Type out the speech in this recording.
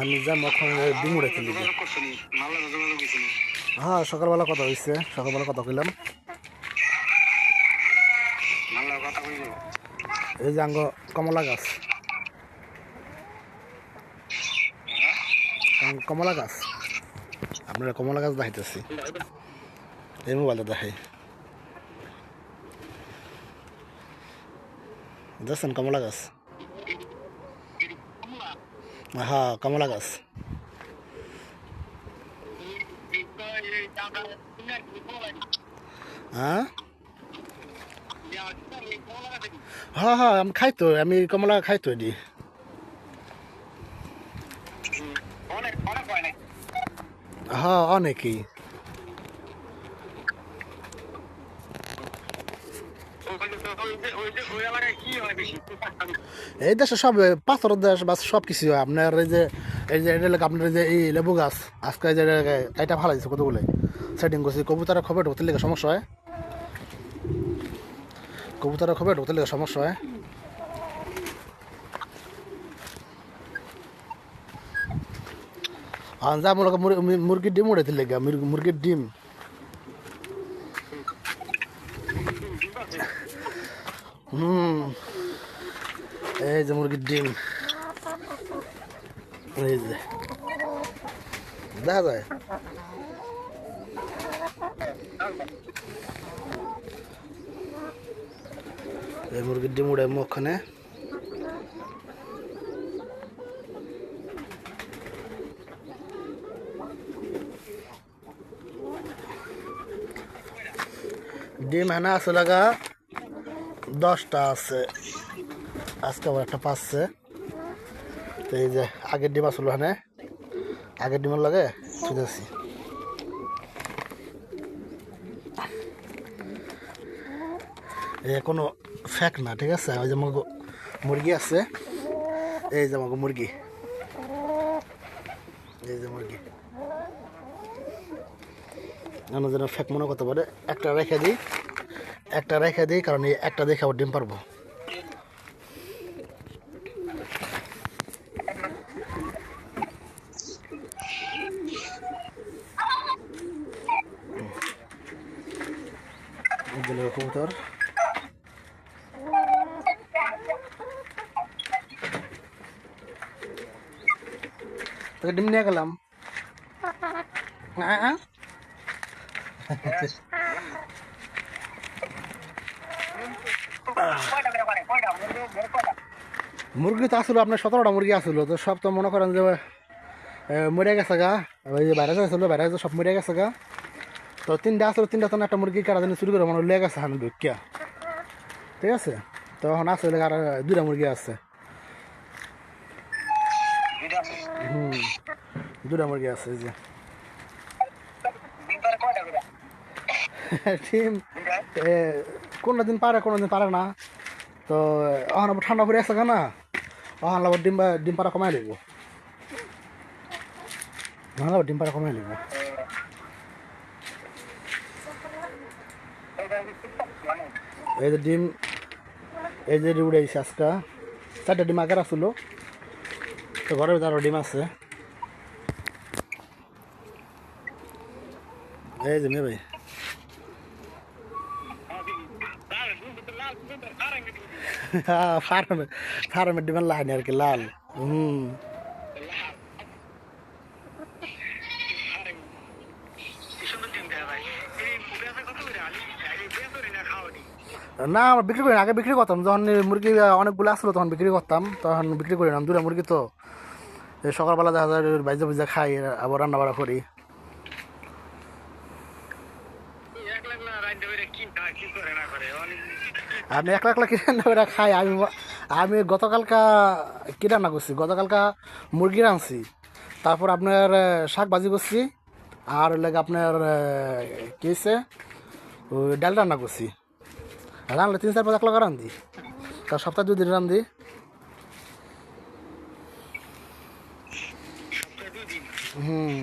আমি যাম এখন ডিম উড়াইতে লিগে। হ্যাঁ সকালবেলা কথা হয়েছে, সকালবেলা কথা কইলাম। এই যে আঙ্গ কমলা গাছ, কমলা গাছ, আপনারা কমলা গাছ দেখাইতেছি, এই মোবাইলে দেখাই। দেখছেন কমলা গাছ? হ্যাঁ কমলা গাছ। হ্যাঁ হ্যাঁ হ্যাঁ আমি খাইতো, আমি কমলা খাইতো এটি। হ্যাঁ অনেকেই। এই দেশে সব পাথরের দেশ বা সব কিছু হয় আপনার। এই যে এটা আপনার এই যে এই লেবু গাছ আজকে যে এটা ভালো দিচ্ছে কতগুলো সেটিং করছি। কবুতরের খবর ঢুকতে লেগে সমস্যা হয়, কবুতরের খবর ঢুকতে লেগে সমস্যা হয়। আর যা মনে মুরগির ডিম উড়াইতে লেগে, মুরগির ডিম। এই যে মুরগির ডিম, এই যে দেখা যায়। এই মুরগির ডিম উড়াই ওখানে। ডিম হেনা আছে লাগা 10টা আছে, আজকে আবার একটা পাচ্ছে। তো এই যে আগের ডিম আসলো এখানে, আগের ডিমের লাগে শুনেছি। এ কোনো ফ্যাক না, ঠিক আছে। ওই যে মুরগি আছে, এই যে আমাকে মুরগি, এই যে মুরগি যেন ফ্যাক মনে করতে পারে। একটা রেখে দিই, একটা রেখে দিই, কারণ এই একটা দেখে আবার ডিম পারবো। কবুতর তোকে ডিম নিয়ে গেলাম। মুরগি তো আসলো আপনার 17টা মুরগি আসলো, তো সব তো মনে করেন যে মরে গেছে গা। ওই যে বাইরে আসলো, বাইরে সব মরে গেছে গা। তো 3টা আসলো, 3টা তো একটা মুরগি কারা জানি চুরি করে মানে লেগে গেছে হান ঢুকিয়া, ঠিক আছে। তো এখন আসলে আর 2টা মুরগি আছে। 2টা মুরগি আছে। এই যে ডিম কোনো দিন পারে কোনো দিন পারে না। তো এখন আবার ঠান্ডা পড়ে আসছে না, এখন আবার ডিম পাড়া কমাই লিব, এখন আবার ডিম পাড়া কমাই লিব। এই যে ডিম, এই যে উড়াইছে আজকা 4টা ডিম আগের আসলো, তো ঘরের ভিতরে আরো ডিম আছে। এই যে মেয়ে ভাই ফার্মে, ফার্মের ডিমের লাইন আর কি লাল। না আমরা বিক্রি করি না, আগে বিক্রি করতাম যখন মুরগি অনেকগুলো আসলো তখন বিক্রি করতাম, তখন বিক্রি করি না। 2টা মুরগি তো সকালবেলা দেখা যায় বাইজা বুঝা খাই, আবার রান্না বাড়া করি। আমি একলা একলা কিনে রান্না করে খাই। আমি গতকালকা কি রান্না করছি, গতকালকা মুরগি রাঁধছি, তারপর আপনার শাক ভাজি করছি, আর লাগে আপনার কি হয়েছে ওই ডাল রান্না করছি। রান্নলে 3-4-5 একলা রান্ধি, তার সপ্তাহে 2 দিন রান্ধি। হুম